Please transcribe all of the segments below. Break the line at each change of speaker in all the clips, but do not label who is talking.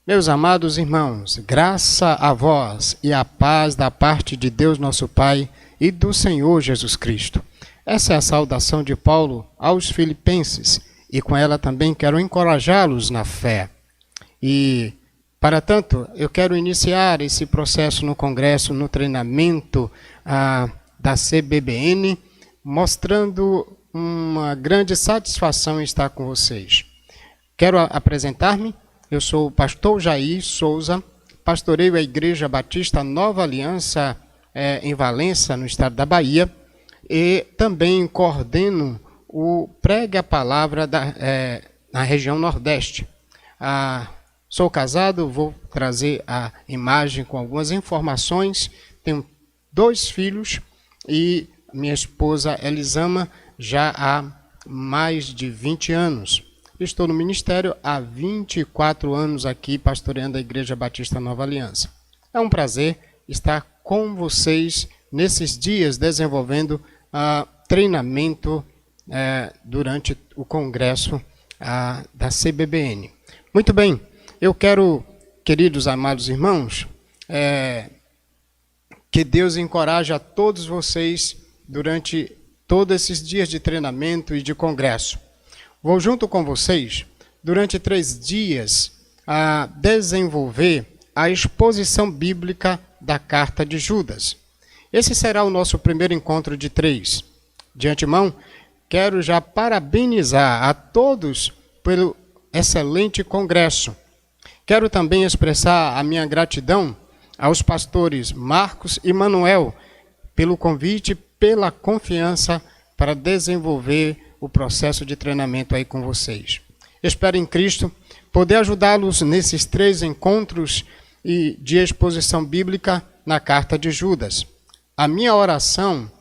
Meus amados irmãos, graça a vós e a paz da parte de Deus nosso Pai e do Senhor Jesus Cristo. Essa é a saudação de Paulo aos Filipenses e com ela também quero encorajá-los na fé. E, para tanto, eu quero iniciar esse processo no congresso, no treinamento da CBBN, mostrando uma grande satisfação em estar com vocês. Quero apresentar-me. Eu sou o pastor Jair Souza, pastoreio a Igreja Batista Nova Aliança em Valença, no estado da Bahia, e também coordeno o Pregue a Palavra na região Nordeste. Sou casado, vou trazer a imagem com algumas informações, tenho 2 filhos e minha esposa Elisama já há mais de 20 anos. Estou no ministério há 24 anos aqui, pastoreando a Igreja Batista Nova Aliança. É um prazer estar com vocês nesses dias, desenvolvendo treinamento durante o congresso da CBBN. Muito bem, eu quero, queridos amados irmãos, que Deus encoraje a todos vocês durante todos esses dias de treinamento e de congresso. Vou junto com vocês, durante 3 dias, desenvolver a exposição bíblica da Carta de Judas. Esse será o nosso primeiro encontro de 3. De antemão, quero já parabenizar a todos pelo excelente congresso. Quero também expressar a minha gratidão aos pastores Marcos e Manuel pelo convite, pela confiança para desenvolver o processo de treinamento aí com vocês. Espero em Cristo poder ajudá-los nesses 3 encontros de exposição bíblica na Carta de Judas. A minha oração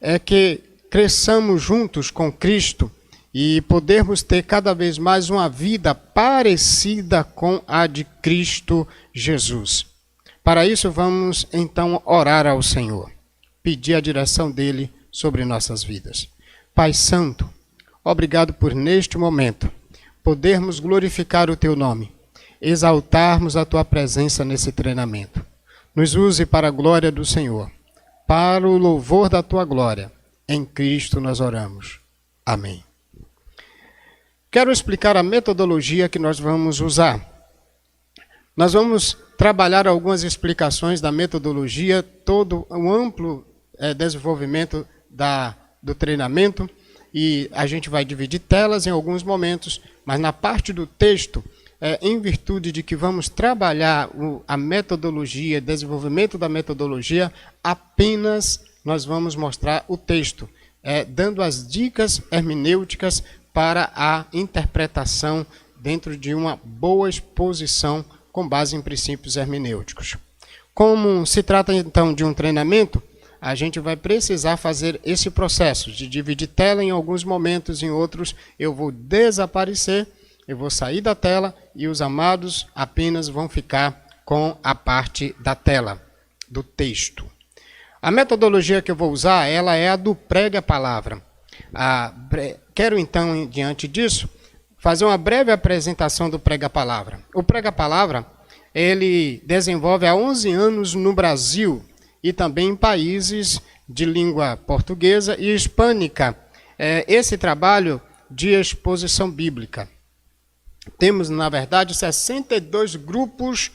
é que cresçamos juntos com Cristo e podermos ter cada vez mais uma vida parecida com a de Cristo Jesus. Para isso, vamos então orar ao Senhor, pedir a direção dele sobre nossas vidas. Pai Santo, obrigado por, neste momento, podermos glorificar o Teu nome, exaltarmos a Tua presença nesse treinamento. Nos use para a glória do Senhor, para o louvor da Tua glória. Em Cristo nós oramos. Amém. Quero explicar a metodologia que nós vamos usar. Nós vamos trabalhar algumas explicações da metodologia, todo o amplo desenvolvimento do treinamento, e a gente vai dividir telas em alguns momentos, mas na parte do texto, em virtude de que vamos trabalhar a metodologia, desenvolvimento da metodologia, apenas nós vamos mostrar o texto, dando as dicas hermenêuticas para a interpretação dentro de uma boa exposição com base em princípios hermenêuticos. Como se trata então de um treinamento, a gente vai precisar fazer esse processo de dividir tela em alguns momentos, em outros eu vou desaparecer, eu vou sair da tela e os amados apenas vão ficar com a parte da tela, do texto. A metodologia que eu vou usar, ela é a do Pregue a Palavra. Quero então, diante disso, fazer uma breve apresentação do Pregue a Palavra. O Pregue a Palavra, ele desenvolve há 11 anos no Brasil, e também em países de língua portuguesa e hispânica, esse trabalho de exposição bíblica. Temos, na verdade, 62 grupos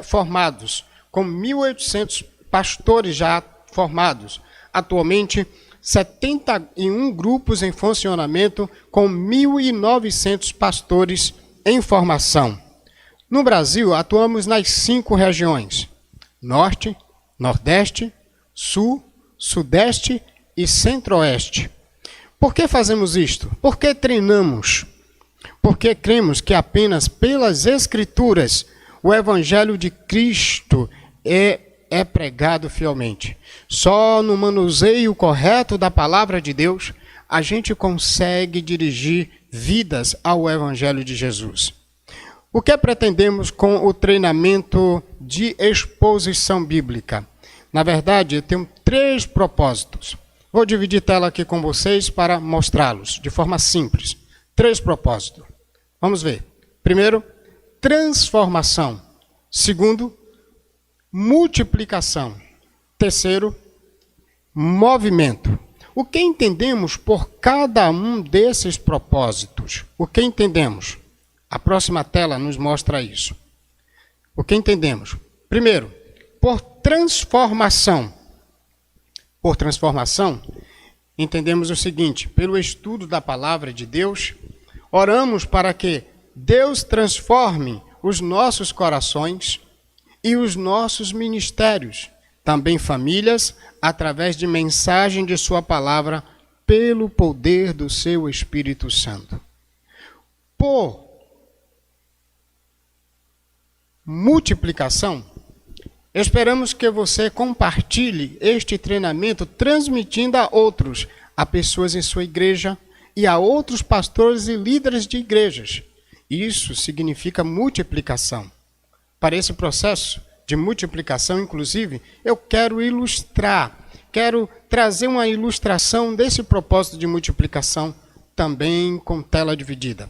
formados, com 1.800 pastores já formados. Atualmente, 71 grupos em funcionamento, com 1.900 pastores em formação. No Brasil, atuamos nas 5 regiões: Norte, Nordeste, Sul, Sudeste e Centro-Oeste. Por que fazemos isto? Por que treinamos? Porque cremos que apenas pelas Escrituras o Evangelho de Cristo é pregado fielmente. Só no manuseio correto da palavra de Deus a gente consegue dirigir vidas ao Evangelho de Jesus. O que pretendemos com o treinamento de exposição bíblica? Na verdade, eu tenho 3 propósitos. Vou dividir tela aqui com vocês para mostrá-los de forma simples. 3 propósitos. Vamos ver. Primeiro, transformação. Segundo, multiplicação. Terceiro, movimento. O que entendemos por cada um desses propósitos? O que entendemos? A próxima tela nos mostra isso. O que entendemos? Primeiro, por transformação. Por transformação, entendemos o seguinte: pelo estudo da palavra de Deus, oramos para que Deus transforme os nossos corações e os nossos ministérios, também famílias, através de mensagem de sua palavra, pelo poder do seu Espírito Santo. Por multiplicação, esperamos que você compartilhe este treinamento transmitindo a outros, a pessoas em sua igreja e a outros pastores e líderes de igrejas. Isso significa multiplicação. Para esse processo de multiplicação, inclusive, eu quero trazer uma ilustração desse propósito de multiplicação também com tela dividida.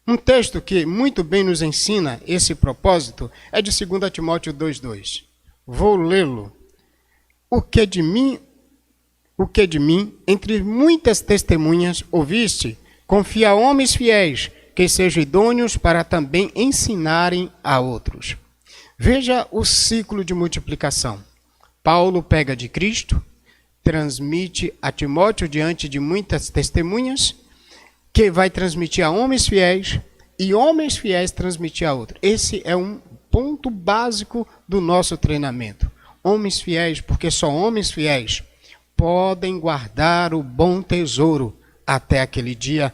Um texto que muito bem nos ensina esse propósito é de 2 Timóteo 2,2. Vou lê-lo. O que de mim, entre muitas testemunhas, ouviste, confia a homens fiéis, que sejam idôneos para também ensinarem a outros. Veja o ciclo de multiplicação. Paulo pega de Cristo, transmite a Timóteo diante de muitas testemunhas, que vai transmitir a homens fiéis, e homens fiéis transmitir a outros. Esse é um ponto básico do nosso treinamento. Homens fiéis, porque só homens fiéis podem guardar o bom tesouro até aquele dia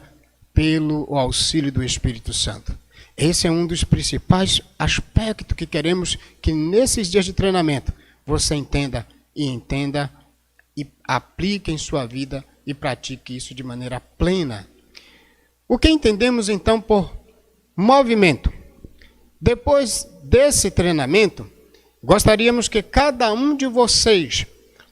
pelo auxílio do Espírito Santo. Esse é um dos principais aspectos que queremos que nesses dias de treinamento você entenda e aplique em sua vida e pratique isso de maneira plena. O que entendemos então por movimento? Depois desse treinamento, gostaríamos que cada um de vocês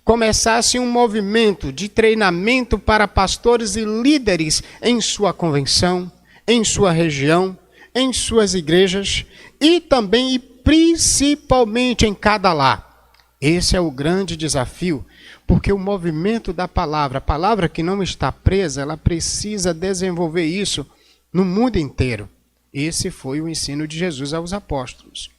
começasse um movimento de treinamento para pastores e líderes em sua convenção, em sua região, em suas igrejas e também e principalmente em cada lar. Esse é o grande desafio, porque o movimento da palavra, a palavra que não está presa, ela precisa desenvolver isso no mundo inteiro. Esse foi o ensino de Jesus aos apóstolos.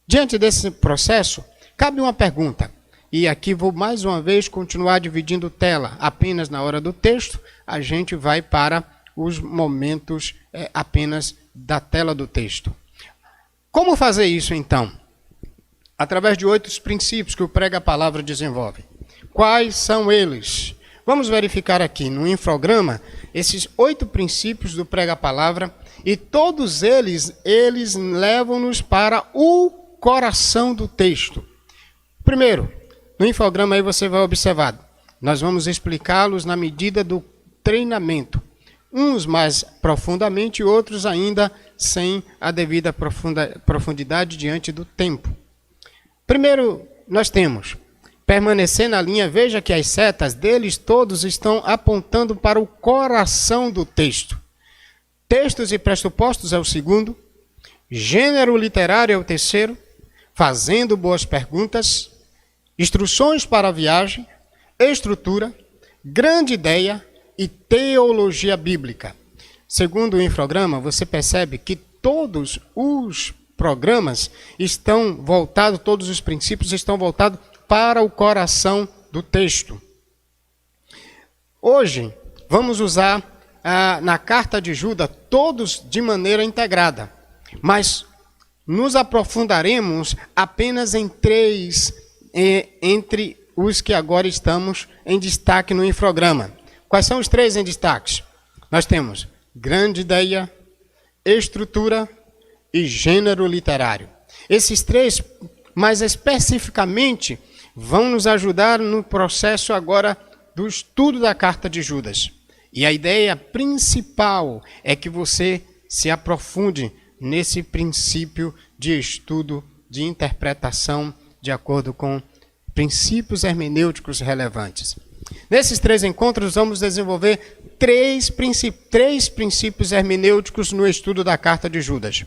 Diante desse processo, cabe uma pergunta. E aqui vou mais uma vez continuar dividindo tela. Apenas na hora do texto, a gente vai para os momentos apenas da tela do texto. Como fazer isso então? Através de 8 princípios que o Prega a Palavra desenvolve. Quais são eles? Vamos verificar aqui no infograma esses 8 princípios do Prega a Palavra e todos eles levam-nos para o coração do texto. Primeiro, no infograma aí você vai observar, nós vamos explicá-los na medida do treinamento. Uns mais profundamente, outros ainda sem a devida profundidade diante do tempo. Primeiro, nós temos permanecer na linha. Veja que as setas deles todos estão apontando para o coração do texto. Textos e pressupostos é o segundo. Gênero literário é o terceiro. Fazendo boas perguntas. Instruções para a viagem. Estrutura. Grande ideia e teologia bíblica. Segundo o infograma, você percebe que todos os programas estão voltados, todos os princípios estão voltados para o coração do texto. Hoje, vamos usar na carta de Judas todos de maneira integrada, mas nos aprofundaremos apenas em 3 entre os que agora estamos em destaque no infograma. Quais são os 3 em destaque? Nós temos grande ideia, estrutura e gênero literário. Esses 3, mais especificamente, vão nos ajudar no processo agora do estudo da carta de Judas. E a ideia principal é que você se aprofunde nesse princípio de estudo, de interpretação, de acordo com princípios hermenêuticos relevantes. Nesses 3 encontros, vamos desenvolver 3 princípios hermenêuticos no estudo da carta de Judas.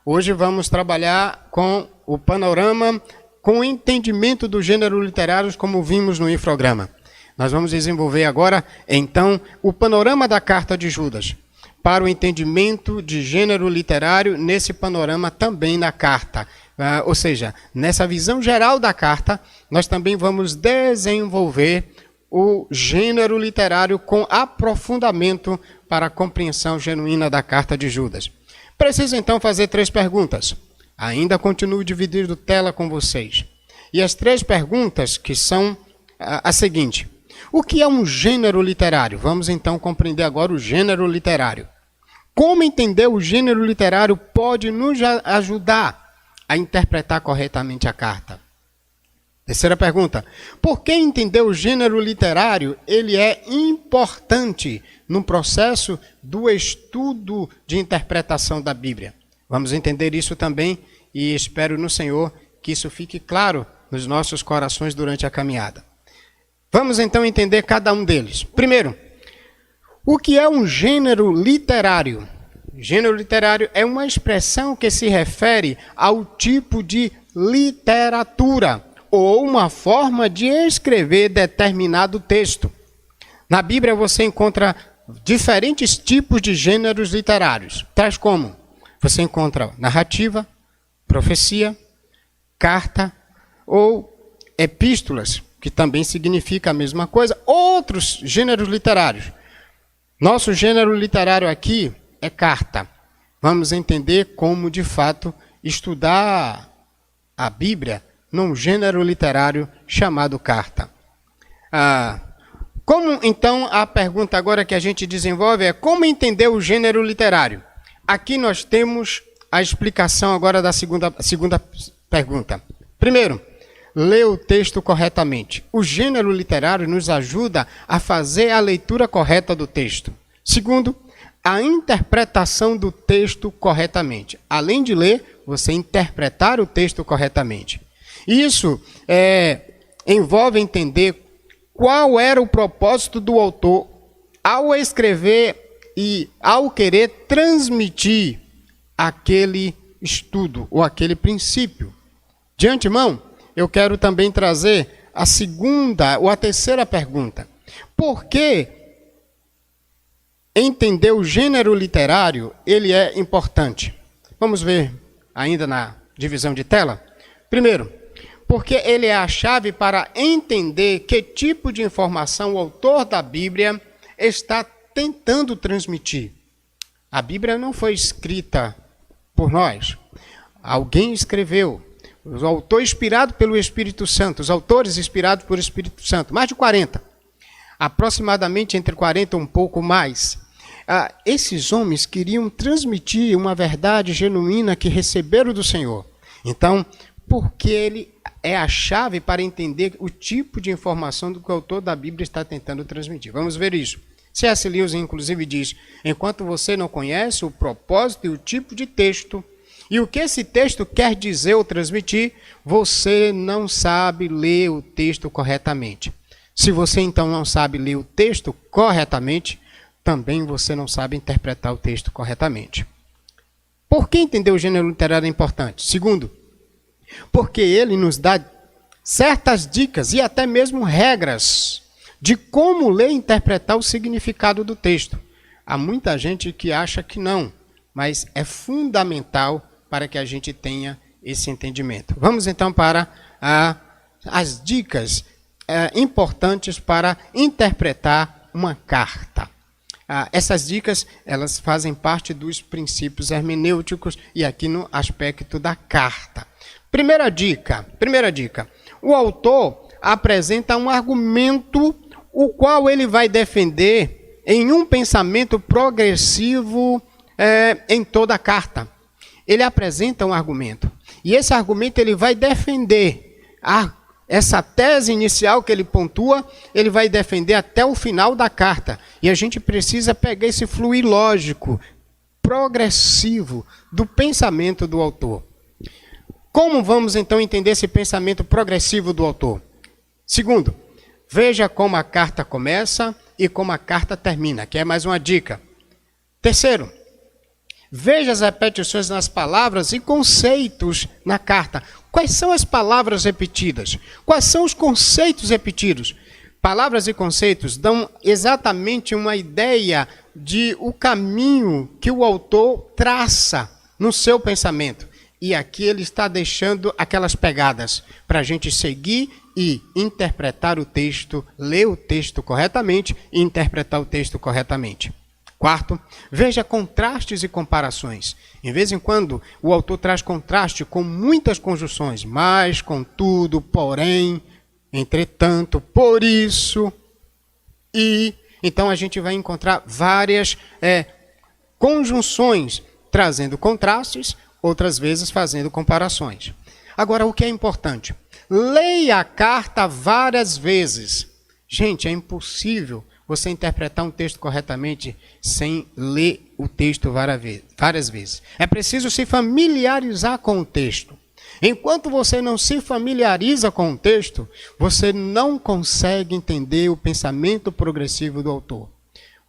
Hoje vamos trabalhar com o panorama, com o entendimento do gênero literário, como vimos no infograma. Nós vamos desenvolver agora, então, o panorama da carta de Judas, para o entendimento de gênero literário nesse panorama também na carta. Ou seja, nessa visão geral da carta, nós também vamos desenvolver o gênero literário com aprofundamento para a compreensão genuína da carta de Judas. Preciso então fazer 3 perguntas. Ainda continuo dividindo tela com vocês. E as 3 perguntas que são a seguinte: o que é um gênero literário? Vamos então compreender agora o gênero literário. Como entender o gênero literário pode nos ajudar a interpretar corretamente a carta? Terceira pergunta: por que entender o gênero literário ele é importante no processo do estudo de interpretação da Bíblia? Vamos entender isso também e espero no Senhor que isso fique claro nos nossos corações durante a caminhada. Vamos então entender cada um deles. Primeiro, o que é um gênero literário? Gênero literário é uma expressão que se refere ao tipo de literatura ou uma forma de escrever determinado texto. Na Bíblia você encontra diferentes tipos de gêneros literários, tais como você encontra narrativa, profecia, carta ou epístolas, que também significa a mesma coisa, outros gêneros literários. Nosso gênero literário aqui é carta. Vamos entender como, de fato, estudar a Bíblia num gênero literário chamado carta. Como, então, a pergunta agora que a gente desenvolve é como entender o gênero literário? Aqui nós temos a explicação agora da segunda pergunta. Primeiro, ler o texto corretamente. O gênero literário nos ajuda a fazer a leitura correta do texto. Segundo, a interpretação do texto corretamente. Além de ler, você interpretar o texto corretamente. Isso envolve entender qual era o propósito do autor ao escrever e ao querer transmitir aquele estudo ou aquele princípio. De antemão, eu quero também trazer a segunda ou a terceira pergunta. Por que entender o gênero literário ele é importante? Vamos ver ainda na divisão de tela. Primeiro, porque ele é a chave para entender que tipo de informação o autor da Bíblia está tentando transmitir. A Bíblia não foi escrita por nós. Alguém escreveu. O autor inspirado pelo Espírito Santo, os autores inspirados pelo Espírito Santo, mais de 40. Aproximadamente entre 40 um pouco mais. Esses homens queriam transmitir uma verdade genuína que receberam do Senhor. Então, porque ele é a chave para entender o tipo de informação do que o autor da Bíblia está tentando transmitir. Vamos ver isso. C.S. Lewis, inclusive, diz: enquanto você não conhece o propósito e o tipo de texto, e o que esse texto quer dizer ou transmitir, você não sabe ler o texto corretamente. Se você então não sabe ler o texto corretamente, também você não sabe interpretar o texto corretamente. Por que entender o gênero literário é importante? Segundo, porque ele nos dá certas dicas e até mesmo regras de como ler e interpretar o significado do texto. Há muita gente que acha que não, mas é fundamental para que a gente tenha esse entendimento. Vamos então para as dicas importantes para interpretar uma carta. Essas dicas, elas fazem parte dos princípios hermenêuticos e aqui no aspecto da carta. Primeira dica. O autor apresenta um argumento o qual ele vai defender em um pensamento progressivo em toda a carta. Ele apresenta um argumento. E esse argumento ele vai defender essa tese inicial que ele pontua, ele vai defender até o final da carta. E a gente precisa pegar esse fluir lógico, progressivo, do pensamento do autor. Como vamos então entender esse pensamento progressivo do autor? Segundo, veja como a carta começa e como a carta termina, que é mais uma dica. Terceiro, Veja as repetições nas palavras e conceitos na carta. Quais são as palavras repetidas? Quais são os conceitos repetidos? Palavras e conceitos dão exatamente uma ideia de o caminho que o autor traça no seu pensamento. E aqui ele está deixando aquelas pegadas para a gente seguir e interpretar o texto, ler o texto corretamente e interpretar o texto corretamente. Quarto, veja contrastes e comparações. Em vez em quando, o autor traz contraste com muitas conjunções. Mas, contudo, porém, entretanto, por isso, e... Então, a gente vai encontrar várias conjunções, trazendo contrastes, outras vezes fazendo comparações. Agora, o que é importante? Leia a carta várias vezes. Gente, é impossível você interpretar um texto corretamente sem ler o texto várias vezes. É preciso se familiarizar com o texto. Enquanto você não se familiariza com o texto, você não consegue entender o pensamento progressivo do autor.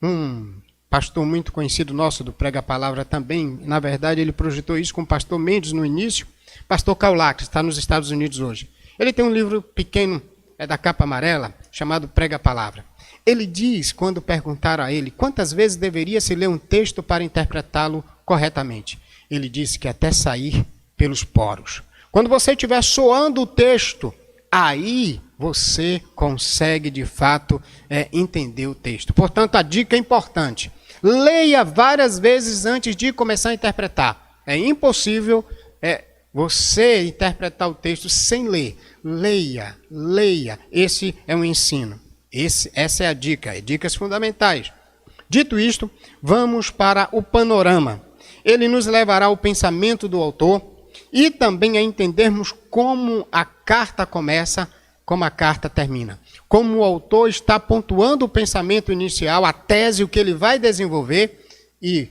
Um pastor muito conhecido nosso do Prega a Palavra também, na verdade ele projetou isso com o pastor Mendes no início, pastor Kaulak, está nos Estados Unidos hoje. Ele tem um livro pequeno, da capa amarela, chamado Prega a Palavra. Ele diz, quando perguntaram a ele quantas vezes deveria se ler um texto para interpretá-lo corretamente, ele disse que até sair pelos poros. Quando você estiver soando o texto, aí você consegue de fato entender o texto. Portanto, a dica é importante. Leia várias vezes antes de começar a interpretar. É impossível você interpretar o texto sem ler. Leia, leia. Esse é um ensino. Essa é a dica, dicas fundamentais. Dito isto, vamos para o panorama. Ele nos levará ao pensamento do autor e também a entendermos como a carta começa, como a carta termina. Como o autor está pontuando o pensamento inicial, a tese, o que ele vai desenvolver e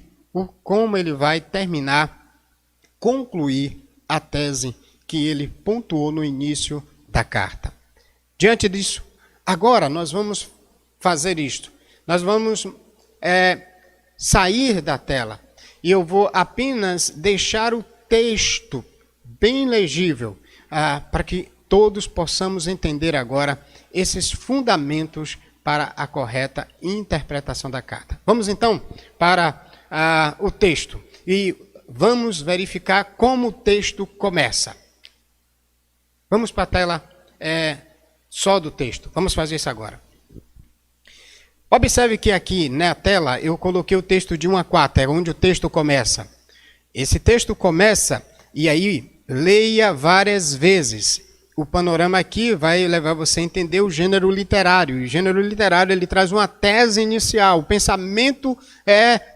como ele vai terminar, concluir a tese que ele pontuou no início da carta. Diante disso, agora nós vamos fazer isto. Nós vamos sair da tela e eu vou apenas deixar o texto bem legível para que todos possamos entender agora esses fundamentos para a correta interpretação da carta. Vamos então para o texto e vamos verificar como o texto começa. Vamos para a tela só do texto. Vamos fazer isso agora. Observe que aqui na tela eu coloquei o texto de 1 a 4, é onde o texto começa. Esse texto começa e aí leia várias vezes. O panorama aqui vai levar você a entender o gênero literário. E o gênero literário ele traz uma tese inicial. O pensamento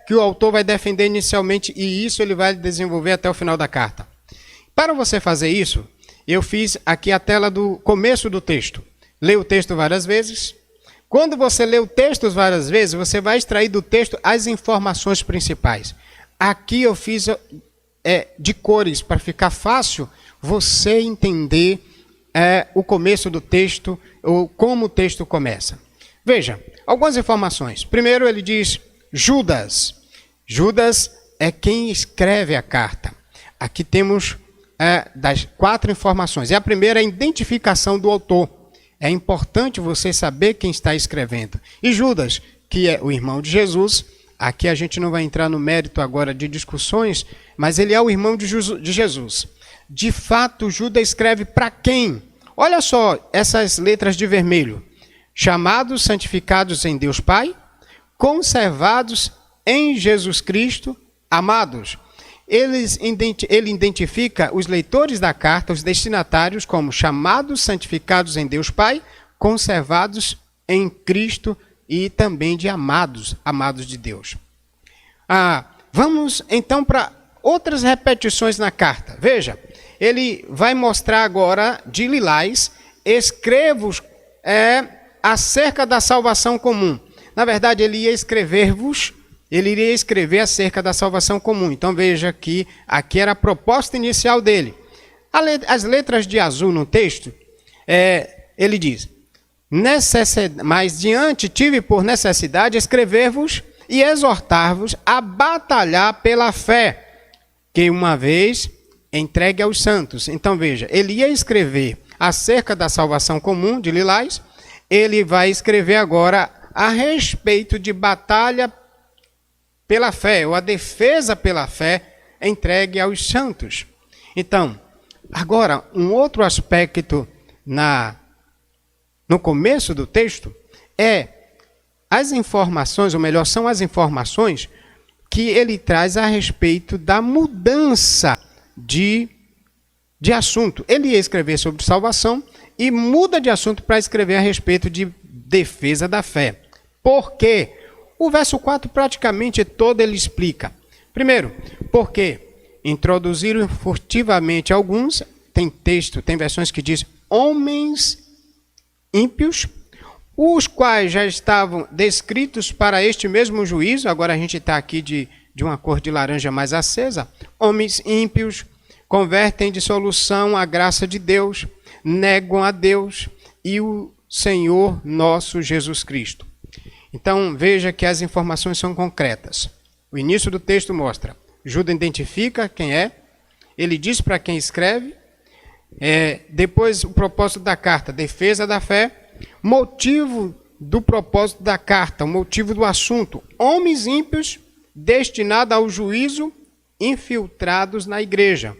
que o autor vai defender inicialmente e isso ele vai desenvolver até o final da carta. Para você fazer isso, eu fiz aqui a tela do começo do texto. Lê o texto várias vezes. Quando você lê o texto várias vezes, você vai extrair do texto as informações principais. Aqui eu fiz de cores para ficar fácil você entender o começo do texto ou como o texto começa. Veja, algumas informações. Primeiro ele diz Judas. Judas é quem escreve a carta. Aqui temos das 4 informações. E a primeira é a identificação do autor. É importante você saber quem está escrevendo. E Judas, que é o irmão de Jesus, aqui a gente não vai entrar no mérito agora de discussões, mas ele é o irmão de Jesus. De fato, Judas escreve para quem? Olha só essas letras de vermelho. Chamados, santificados em Deus Pai, conservados em Jesus Cristo, amados. Ele identifica os leitores da carta, os destinatários, como chamados, santificados em Deus Pai, conservados em Cristo e também de amados, amados de Deus. Vamos então para outras repetições na carta. Veja, ele vai mostrar agora de lilás, escrevo-vos acerca da salvação comum. Na verdade, ele iria escrever acerca da salvação comum. Então veja que aqui era a proposta inicial dele. As letras de azul no texto, ele diz, mas diante tive por necessidade escrever-vos e exortar-vos a batalhar pela fé, que uma vez entregue aos santos. Então veja, ele ia escrever acerca da salvação comum de Lilás, ele vai escrever agora a respeito de batalha pela fé, ou a defesa pela fé entregue aos santos. Então, agora, um outro aspecto no começo do texto é as informações, ou melhor, são as informações que ele traz a respeito da mudança de assunto. Ele ia escrever sobre salvação e muda de assunto para escrever a respeito de defesa da fé. Por quê? O verso 4 praticamente todo ele explica. Primeiro, porque introduziram furtivamente alguns, tem versões que diz homens ímpios, os quais já estavam descritos para este mesmo juízo. Agora a gente está aqui de uma cor de laranja mais acesa. Homens ímpios convertem em dissolução a graça de Deus, negam a Deus e o Senhor nosso Jesus Cristo. Então veja que as informações são concretas. O início do texto mostra, Judas identifica quem é, ele diz para quem escreve, depois o propósito da carta, defesa da fé, motivo do propósito da carta, o motivo do assunto, homens ímpios destinados ao juízo, infiltrados na igreja.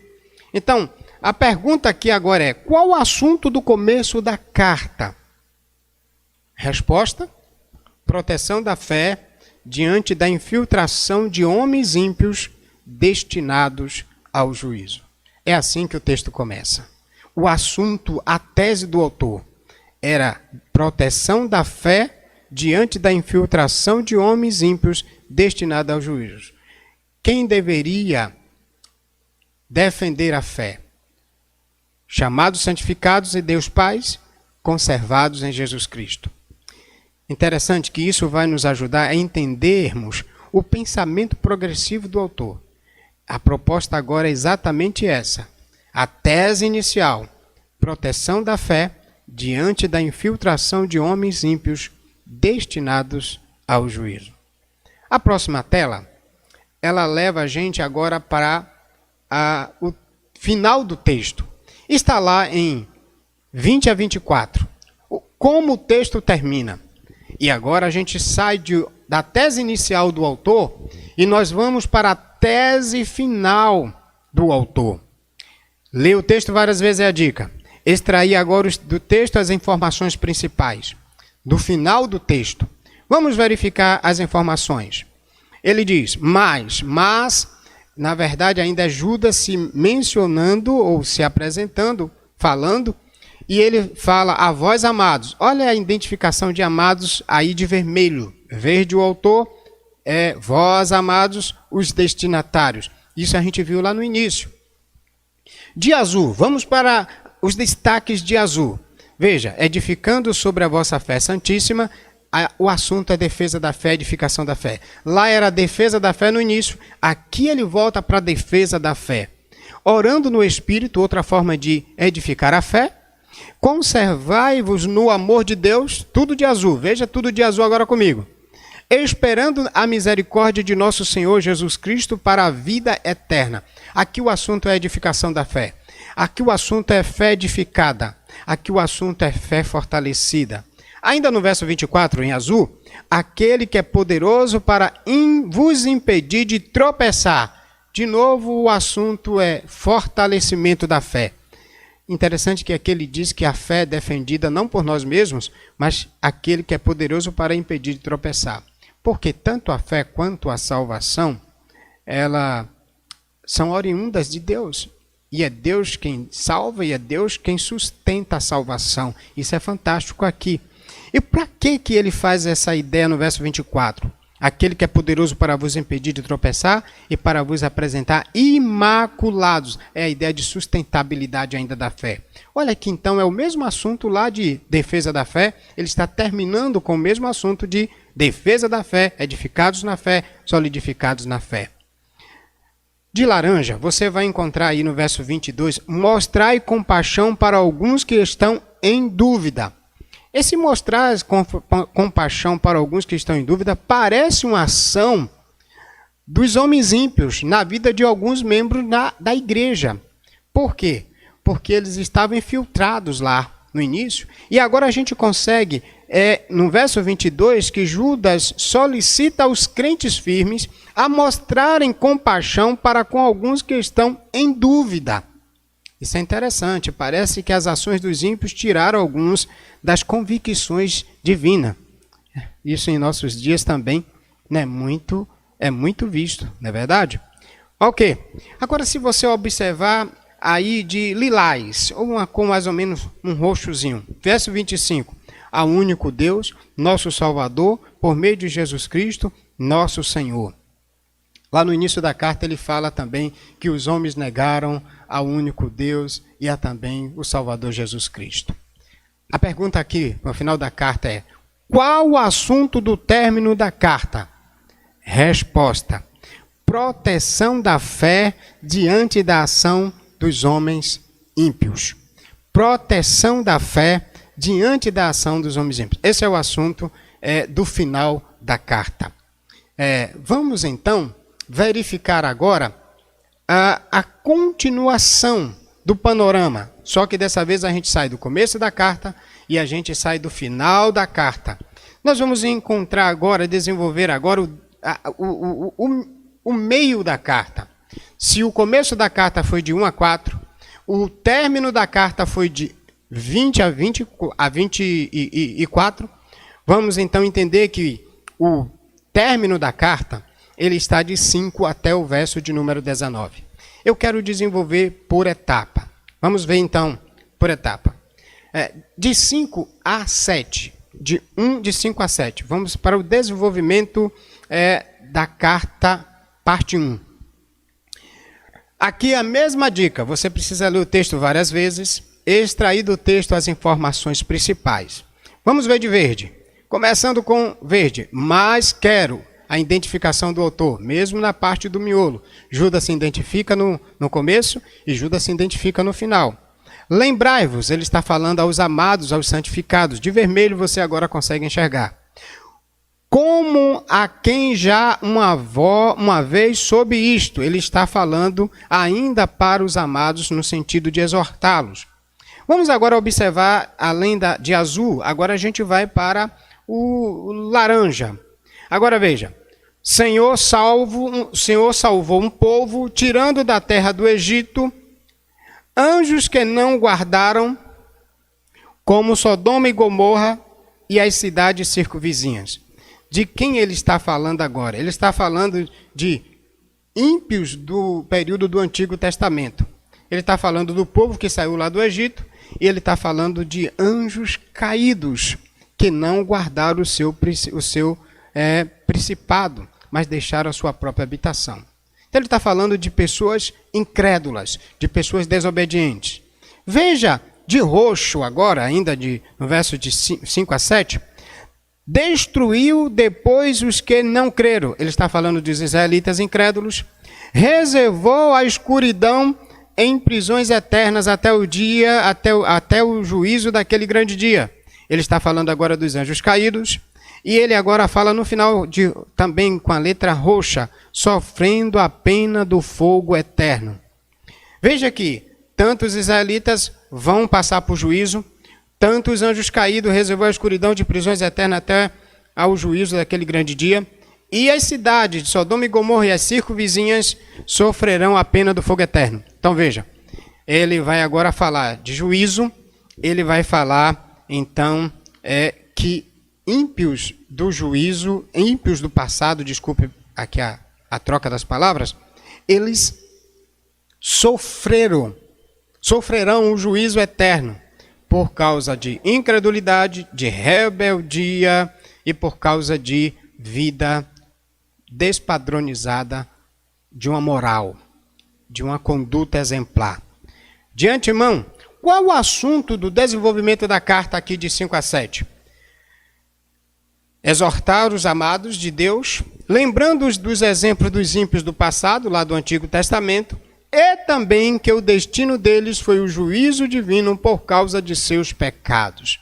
Então, a pergunta aqui agora é, qual o assunto do começo da carta? Resposta, proteção da fé diante da infiltração de homens ímpios destinados ao juízo. É assim que o texto começa. O assunto, a tese do autor, era proteção da fé diante da infiltração de homens ímpios destinados ao juízo. Quem deveria defender a fé? Chamados, santificados em Deus Pai, conservados em Jesus Cristo. Interessante que isso vai nos ajudar a entendermos o pensamento progressivo do autor. A proposta agora é exatamente essa. A tese inicial, proteção da fé diante da infiltração de homens ímpios destinados ao juízo. A próxima tela, ela leva a gente agora para o final do texto. Está lá em 20 a 24. Como o texto termina. E agora a gente sai da tese inicial do autor e nós vamos para a tese final do autor. Ler o texto várias vezes é a dica. Extrair agora do texto as informações principais. Do final do texto. Vamos verificar as informações. Ele diz, mas, na verdade ainda é Judas se mencionando ou se apresentando, falando, e ele fala a vós amados. Olha a identificação de amados aí de vermelho. Verde o autor, vós amados, os destinatários. Isso a gente viu lá no início. De azul, vamos para os destaques de azul. Veja, edificando sobre a vossa fé santíssima, o assunto é defesa da fé, edificação da fé. Lá era a defesa da fé no início, aqui ele volta para a defesa da fé. Orando no Espírito, outra forma de edificar a fé. Conservai-vos no amor de Deus, tudo de azul. Veja tudo de azul agora comigo. Esperando a misericórdia de nosso Senhor Jesus Cristo para a vida eterna. Aqui o assunto é edificação da fé. Aqui o assunto é fé edificada. Aqui o assunto é fé fortalecida. Ainda no verso 24, em azul, aquele que é poderoso para vos impedir de tropeçar. De novo, o assunto é fortalecimento da fé. Interessante que aqui ele diz que a fé é defendida não por nós mesmos, mas aquele que é poderoso para impedir de tropeçar. Porque tanto a fé quanto a salvação, elas são oriundas de Deus. E é Deus quem salva e é Deus quem sustenta a salvação. Isso é fantástico aqui. E para que ele faz essa ideia no verso 24? Aquele que é poderoso para vos impedir de tropeçar e para vos apresentar imaculados. É a ideia de sustentabilidade ainda da fé. Olha aqui então, é o mesmo assunto lá de defesa da fé. Ele está terminando com o mesmo assunto de defesa da fé, edificados na fé, solidificados na fé. De laranja, você vai encontrar aí no verso 22, mostrai compaixão para alguns que estão em dúvida. Esse mostrar compaixão para alguns que estão em dúvida parece uma ação dos homens ímpios na vida de alguns membros da igreja. Por quê? Porque eles estavam infiltrados lá no início, e agora a gente consegue, no verso 22, que Judas solicita aos crentes firmes a mostrarem compaixão para com alguns que estão em dúvida. Isso é interessante, parece que as ações dos ímpios tiraram alguns das convicções divinas. Isso em nossos dias também é muito visto, não é verdade? Ok, agora se você observar aí de lilás, ou com mais ou menos um roxozinho, verso 25, ao único Deus, nosso Salvador, por meio de Jesus Cristo, nosso Senhor. Lá no início da carta ele fala também que os homens negaram ao único Deus e a também o Salvador Jesus Cristo. A pergunta aqui, no final da carta é: qual o assunto do término da carta? Resposta: proteção da fé diante da ação dos homens ímpios. Proteção da fé diante da ação dos homens ímpios. Esse é o assunto do final da carta. Vamos então verificar agora a continuação do panorama. Só que dessa vez a gente sai do começo da carta e a gente sai do final da carta. Nós vamos encontrar agora, desenvolver agora o meio da carta. Se o começo da carta foi de 1 a 4, o término da carta foi de 20 a 24, vamos então entender que o término da carta ele está de 5 até o verso de número 19. Eu quero desenvolver por etapa. Vamos ver então por etapa. De 5 a 7, de 5 a 7, vamos para o desenvolvimento da carta, parte 1. Aqui a mesma dica, você precisa ler o texto várias vezes, extrair do texto as informações principais. Vamos ver de verde. Começando com verde, mas quero a identificação do autor, mesmo na parte do miolo. Judas se identifica no começo e Judas se identifica no final. Lembrai-vos, ele está falando aos amados, aos santificados. De vermelho você agora consegue enxergar. Como a quem já uma vez soube isto, ele está falando ainda para os amados no sentido de exortá-los. Vamos agora observar, além de azul, agora a gente vai para o laranja. Agora veja, Senhor salvou um povo, tirando da terra do Egito, anjos que não guardaram, como Sodoma e Gomorra e as cidades circunvizinhas. De quem ele está falando agora? Ele está falando de ímpios do período do Antigo Testamento. Ele está falando do povo que saiu lá do Egito, e ele está falando de anjos caídos, que não guardaram o seu principado, mas deixaram a sua própria habitação. Então ele está falando de pessoas incrédulas, de pessoas desobedientes. Veja, de roxo agora, ainda no verso de 5 a 7, destruiu depois os que não creram. Ele está falando dos israelitas incrédulos. Reservou a escuridão em prisões eternas até o juízo daquele grande dia. Ele está falando agora dos anjos caídos. E ele agora fala no final, também com a letra roxa, sofrendo a pena do fogo eterno. Veja que tanto os israelitas vão passar por juízo, tanto os anjos caídos reservou a escuridão de prisões eternas até ao juízo daquele grande dia. E as cidades de Sodoma e Gomorra e as circunvizinhas sofrerão a pena do fogo eterno. Então veja, ele vai agora falar de juízo, ele vai falar então que ímpios do juízo, ímpios do passado, desculpe aqui a troca das palavras, eles sofrerão o juízo eterno por causa de incredulidade, de rebeldia e por causa de vida despadronizada de uma moral, de uma conduta exemplar. De antemão, qual o assunto do desenvolvimento da carta aqui de 5 a 7? Exortar os amados de Deus, lembrando-os dos exemplos dos ímpios do passado, lá do Antigo Testamento, e também que o destino deles foi o juízo divino por causa de seus pecados.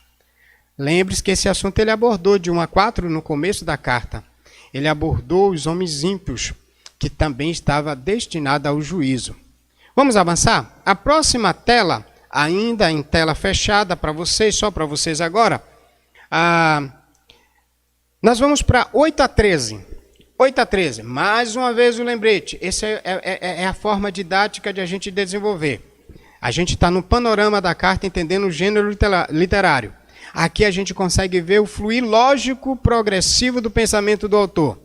Lembre-se que esse assunto ele abordou de 1 a 4 no começo da carta. Ele abordou os homens ímpios, que também estava destinado ao juízo. Vamos avançar? A próxima tela, ainda em tela fechada para vocês, só para vocês agora. Nós vamos para 8 a 13. 8 a 13. Mais uma vez o lembrete. Essa é a forma didática de a gente desenvolver. A gente está no panorama da carta entendendo o gênero literário. Aqui a gente consegue ver o fluir lógico progressivo do pensamento do autor.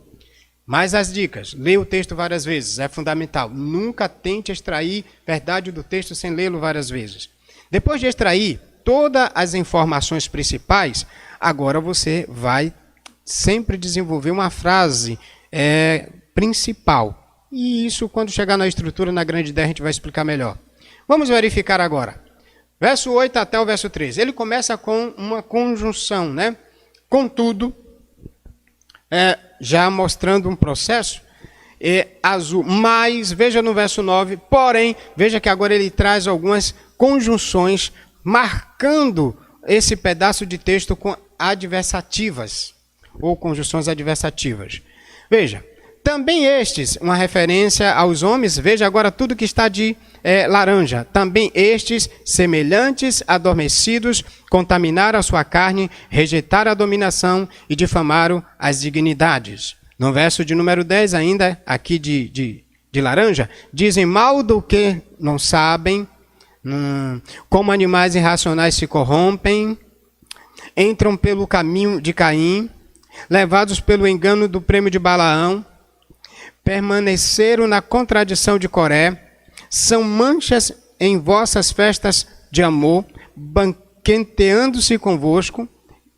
Mais as dicas. Leia o texto várias vezes. É fundamental. Nunca tente extrair verdade do texto sem lê-lo várias vezes. Depois de extrair todas as informações principais, agora você vai sempre desenvolver uma frase principal. E isso, quando chegar na estrutura, na grande ideia, a gente vai explicar melhor. Vamos verificar agora. Verso 8 até o verso 13. Ele começa com uma conjunção, né? Contudo, já mostrando um processo, azul. Mas, veja no verso 9, porém, veja que agora ele traz algumas conjunções, marcando esse pedaço de texto com adversativas, ou conjunções adversativas. Veja, também estes, uma referência aos homens, veja agora tudo que está de laranja. Também estes, semelhantes, adormecidos, contaminaram a sua carne, rejeitaram a dominação e difamaram as dignidades. No verso de número 10, ainda aqui de laranja, dizem mal do que não sabem, como animais irracionais se corrompem, entram pelo caminho de Caim, levados pelo engano do prêmio de Balaão, permaneceram na contradição de Coré, são manchas em vossas festas de amor, banqueteando-se convosco.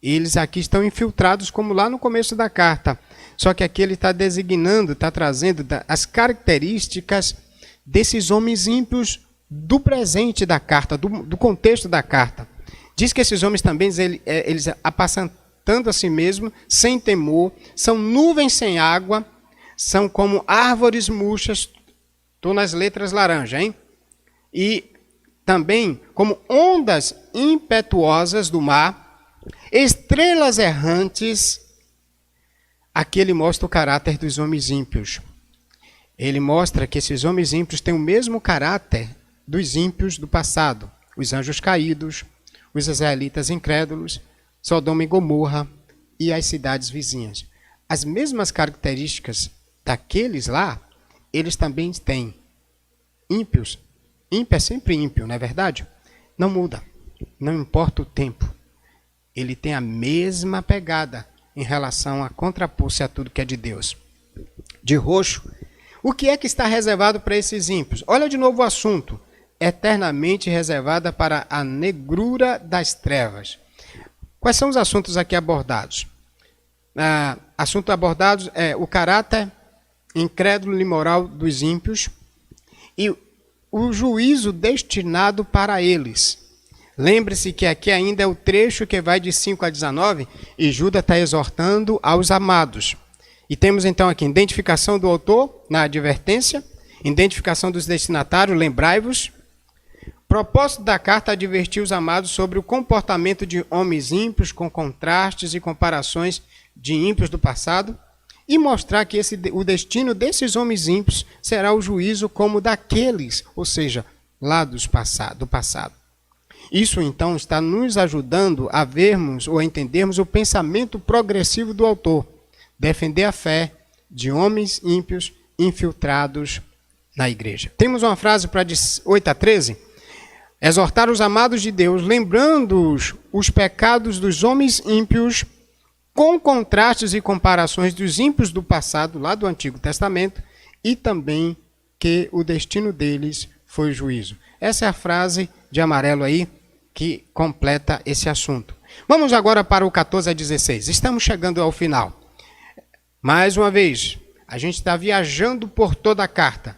Eles aqui estão infiltrados, como lá no começo da carta. Só que aqui ele está designando, está trazendo as características desses homens ímpios do presente da carta, do contexto da carta. Diz que esses homens também, eles apacentando a si mesmo, sem temor, são nuvens sem água, são como árvores murchas, estou nas letras laranja, hein? E também como ondas impetuosas do mar, estrelas errantes. Aqui ele mostra o caráter dos homens ímpios. Ele mostra que esses homens ímpios têm o mesmo caráter dos ímpios do passado. Os anjos caídos, os israelitas incrédulos, Sodoma e Gomorra e as cidades vizinhas. As mesmas características daqueles lá, eles também têm. Ímpios. Ímpio é sempre ímpio, não é verdade? Não muda. Não importa o tempo. Ele tem a mesma pegada em relação a contrapor-se a tudo que é de Deus. De roxo. O que é que está reservado para esses ímpios? Olha de novo o assunto. Eternamente reservada para a negrura das trevas. Quais são os assuntos aqui abordados? Assunto abordados é o caráter incrédulo e imoral dos ímpios e o juízo destinado para eles. Lembre-se que aqui ainda é o trecho que vai de 5 a 19 e Judas está exortando aos amados. E temos então aqui identificação do autor na advertência, identificação dos destinatários, lembrai-vos. Propósito da carta advertir os amados sobre o comportamento de homens ímpios com contrastes e comparações de ímpios do passado e mostrar que o destino desses homens ímpios será o juízo como daqueles, ou seja, lá do passado. Isso, então, está nos ajudando a vermos ou a entendermos o pensamento progressivo do autor. Defender a fé de homens ímpios infiltrados na igreja. Temos uma frase para de 8 a 13. Exortar os amados de Deus, lembrando-os os pecados dos homens ímpios, com contrastes e comparações dos ímpios do passado, lá do Antigo Testamento, e também que o destino deles foi o juízo. Essa é a frase de amarelo aí que completa esse assunto. Vamos agora para o 14 a 16. Estamos chegando ao final. Mais uma vez, a gente está viajando por toda a carta.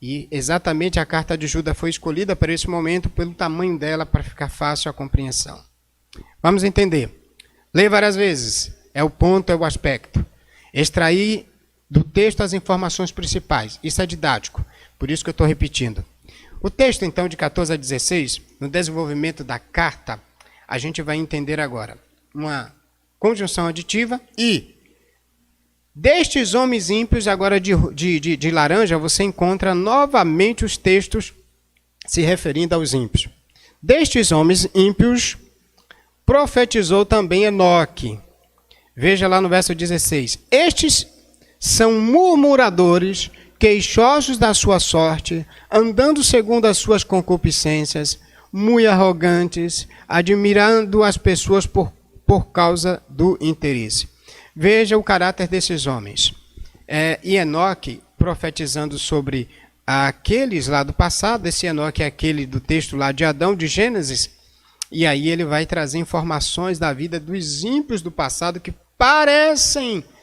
E exatamente a carta de Judas foi escolhida para esse momento pelo tamanho dela, para ficar fácil a compreensão. Vamos entender. Leia várias vezes. É o ponto, é o aspecto. Extrair do texto as informações principais. Isso é didático. Por isso que eu estou repetindo. O texto, então, de 14 a 16, no desenvolvimento da carta, a gente vai entender agora. uma conjunção aditiva. E destes homens ímpios, agora de laranja, você encontra novamente os textos se referindo aos ímpios. Destes homens ímpios, profetizou também Enoque. Veja lá no verso 16. Estes são murmuradores, queixosos da sua sorte, andando segundo as suas concupiscências, muito arrogantes, admirando as pessoas por causa do interesse. Veja o caráter desses homens. E Enoque, profetizando sobre aqueles lá do passado, esse Enoque é aquele do texto lá de Adão, de Gênesis, e aí ele vai trazer informações da vida dos ímpios do passado que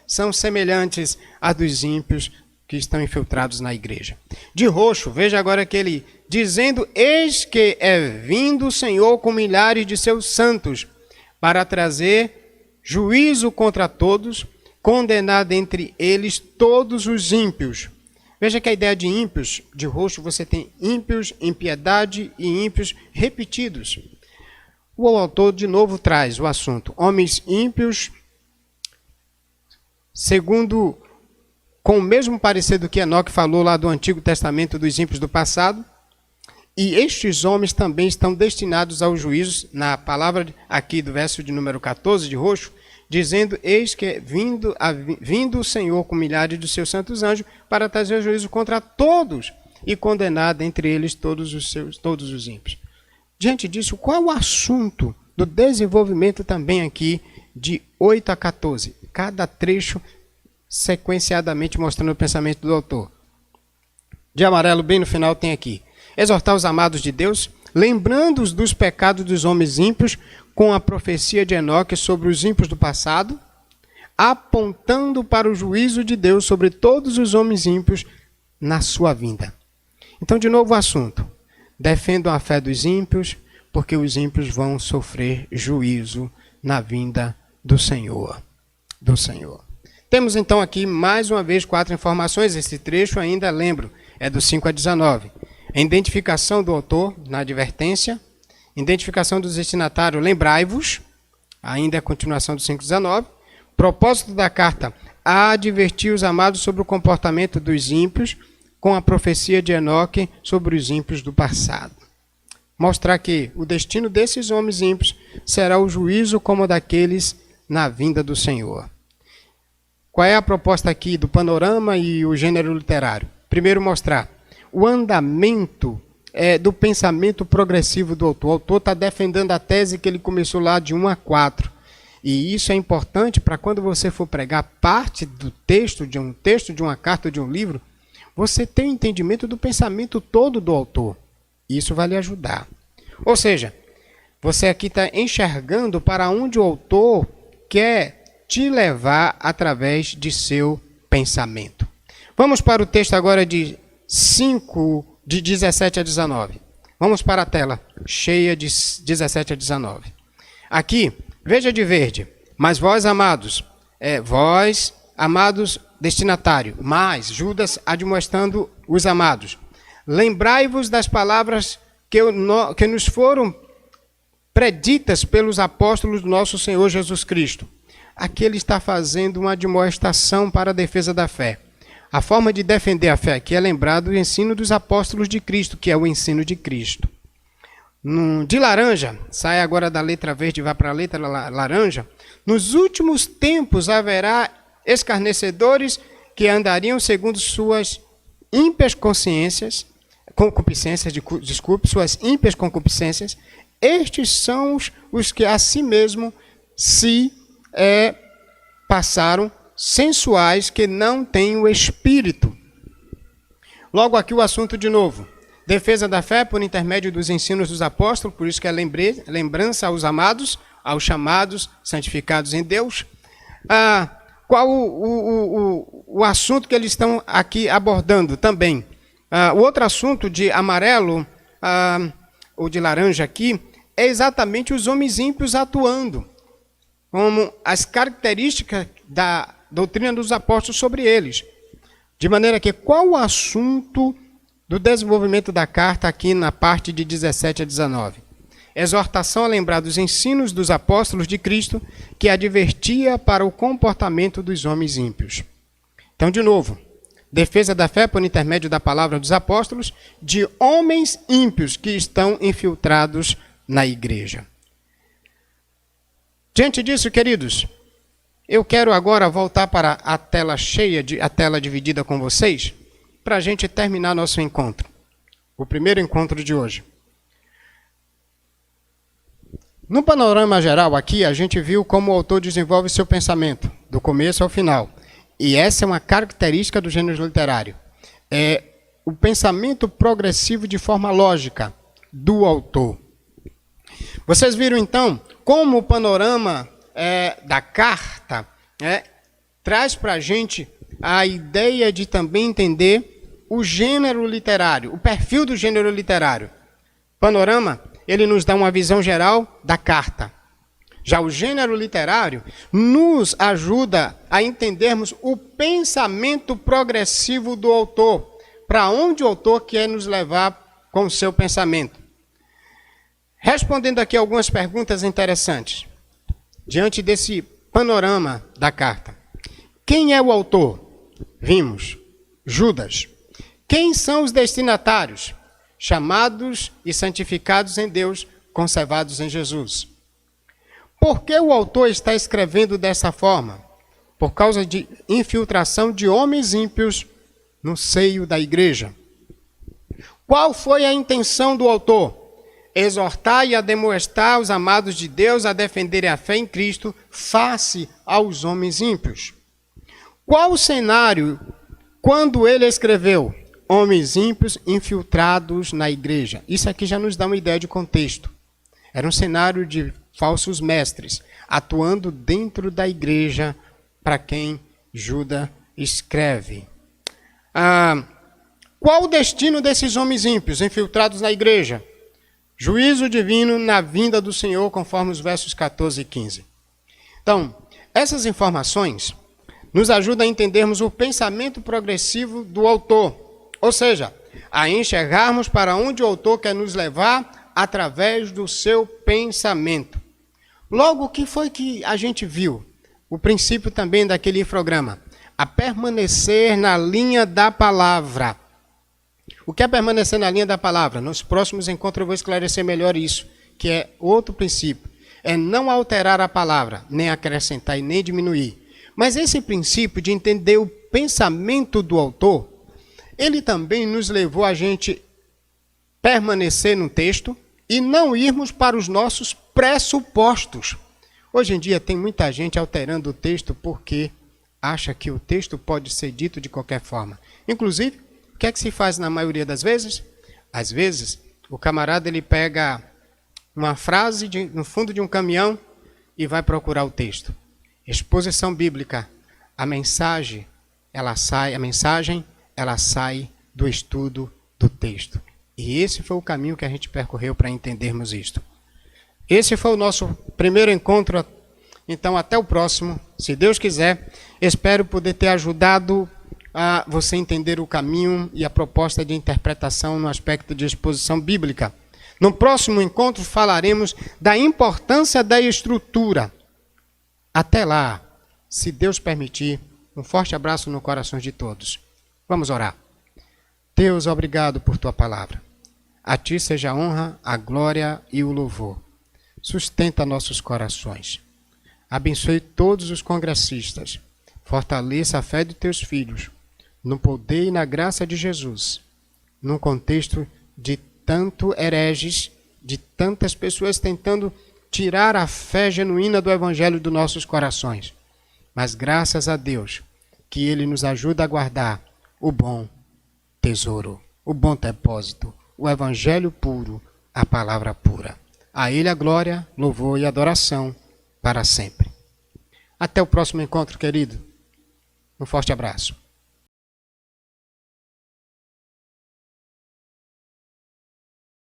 são semelhantes a dos ímpios que estão infiltrados na igreja. De roxo, veja agora aquele dizendo: eis que é vindo o Senhor com milhares de seus santos para trazer juízo contra todos, condenar dentre eles todos os ímpios. Veja que a ideia de ímpios, de roxo, você tem ímpios, impiedade e ímpios repetidos. O autor de novo traz o assunto: homens ímpios, segundo, com o mesmo parecer do que Enoque falou lá do Antigo Testamento dos ímpios do passado, e estes homens também estão destinados aos juízos, na palavra aqui do verso de número 14, de roxo, dizendo: eis que é vindo o Senhor com milhares de seus santos anjos para trazer juízo contra todos e condenar dentre eles todos os ímpios. Diante disso, qual é o assunto do desenvolvimento também aqui de 8 a 14? Cada trecho sequenciadamente mostrando o pensamento do autor. De amarelo, bem no final, tem aqui: exortar os amados de Deus, lembrando-os dos pecados dos homens ímpios, com a profecia de Enoque sobre os ímpios do passado, apontando para o juízo de Deus sobre todos os homens ímpios na sua vinda. Então, de novo o assunto: defendam a fé dos ímpios, porque os ímpios vão sofrer juízo na vinda do Senhor. Temos então aqui mais uma vez 4 informações. Esse trecho ainda lembro, é do 5 a 19. A identificação do autor na advertência, identificação dos destinatários, lembrai-vos, ainda é a continuação do 5 a 19. Propósito da carta: advertir os amados sobre o comportamento dos ímpios, com a profecia de Enoque sobre os ímpios do passado. Mostrar que o destino desses homens ímpios será o juízo como daqueles na vinda do Senhor. Qual é a proposta aqui do panorama e o gênero literário? Primeiro, mostrar o andamento do pensamento progressivo do autor. O autor está defendendo a tese que ele começou lá de 1 a 4. E isso é importante para quando você for pregar parte do texto, de uma carta, de um livro, você ter o entendimento do pensamento todo do autor. Isso vai lhe ajudar. Ou seja, você aqui está enxergando para onde o autor quer te levar através de seu pensamento. Vamos para o texto agora de 17 a 19. Vamos para a tela cheia de 17 a 19. Aqui, veja de verde: mas vós, amados, destinatário, mas Judas admoestando os amados, lembrai-vos das palavras que nos foram preditas pelos apóstolos do nosso Senhor Jesus Cristo. Aqui ele está fazendo uma admoestação para a defesa da fé. A forma de defender a fé aqui é lembrar do ensino dos apóstolos de Cristo, que é o ensino de Cristo. De laranja, sai agora da letra verde e vai para a letra laranja. Nos últimos tempos haverá escarnecedores que andariam segundo suas ímpias concupiscências. Estes são os que a si mesmo se passaram sensuais, que não têm o Espírito. Logo aqui o assunto de novo: defesa da fé por intermédio dos ensinos dos apóstolos, por isso que é lembrança aos amados, aos chamados, santificados em Deus. Qual o assunto que eles estão aqui abordando também? O outro assunto de amarelo, ou de laranja aqui, é exatamente os homens ímpios atuando, como as características da doutrina dos apóstolos sobre eles. De maneira que, qual o assunto do desenvolvimento da carta aqui na parte de 17 a 19? exortação a lembrar dos ensinos dos apóstolos de Cristo que advertia para o comportamento dos homens ímpios. Então, de novo, defesa da fé por intermédio da palavra dos apóstolos de homens ímpios que estão infiltrados na igreja. Diante disso, queridos, eu quero agora voltar para a tela cheia, a tela dividida com vocês, para a gente terminar nosso encontro. O primeiro encontro de hoje. No panorama geral aqui, a gente viu como o autor desenvolve seu pensamento, do começo ao final. E essa é uma característica do gênero literário. É o pensamento progressivo de forma lógica do autor. Vocês viram, então, como o panorama da carta traz para a gente a ideia de também entender o gênero literário, o perfil do gênero literário. Panorama, ele nos dá uma visão geral da carta. Já o gênero literário nos ajuda a entendermos o pensamento progressivo do autor, para onde o autor quer nos levar com o seu pensamento. Respondendo aqui algumas perguntas interessantes, diante desse panorama da carta. Quem é o autor? Vimos, Judas. Quem são os destinatários? Chamados e santificados em Deus, conservados em Jesus. Por que o autor está escrevendo dessa forma? Por causa de infiltração de homens ímpios no seio da igreja. Qual foi a intenção do autor? Exortar e admoestar os amados de Deus a defenderem a fé em Cristo face aos homens ímpios. Qual o cenário quando ele escreveu? Homens ímpios infiltrados na igreja. Isso aqui já nos dá uma ideia de contexto. Era um cenário de falsos mestres, atuando dentro da igreja para quem Judas escreve. Qual o destino desses homens ímpios infiltrados na igreja? Juízo divino na vinda do Senhor, conforme os versos 14 e 15. Então, essas informações nos ajudam a entendermos o pensamento progressivo do autor, ou seja, a enxergarmos para onde o autor quer nos levar através do seu pensamento. Logo, o que foi que a gente viu? O princípio também daquele infograma. A permanecer na linha da palavra. O que é permanecer na linha da palavra? Nos próximos encontros eu vou esclarecer melhor isso, que é outro princípio. É não alterar a palavra, nem acrescentar e nem diminuir. Mas esse princípio de entender o pensamento do autor, ele também nos levou a gente permanecer no texto e não irmos para os nossos pressupostos. Hoje em dia tem muita gente alterando o texto porque acha que o texto pode ser dito de qualquer forma. Inclusive, o que é que se faz na maioria das vezes? Às vezes, o camarada ele pega uma frase no fundo de um caminhão e vai procurar o texto. Exposição bíblica. A mensagem, ela sai do estudo do texto. E esse foi o caminho que a gente percorreu para entendermos isto. Esse foi o nosso primeiro encontro. Então, até o próximo. Se Deus quiser, espero poder ter ajudado a você entender o caminho e a proposta de interpretação no aspecto de exposição bíblica. No próximo encontro falaremos da importância da estrutura. Até lá, se Deus permitir, um forte abraço no coração de todos. Vamos orar. Deus, obrigado por tua palavra. A ti seja a honra, a glória e o louvor. Sustenta nossos corações. Abençoe todos os congressistas. Fortaleça a fé de teus filhos, no poder e na graça de Jesus, num contexto de tanto hereges, de tantas pessoas tentando tirar a fé genuína do Evangelho dos nossos corações. Mas graças a Deus, que Ele nos ajuda a guardar o bom tesouro, o bom depósito, o Evangelho puro, a palavra pura. A Ele a glória, louvor e adoração para sempre. Até o próximo encontro, querido. Um forte abraço.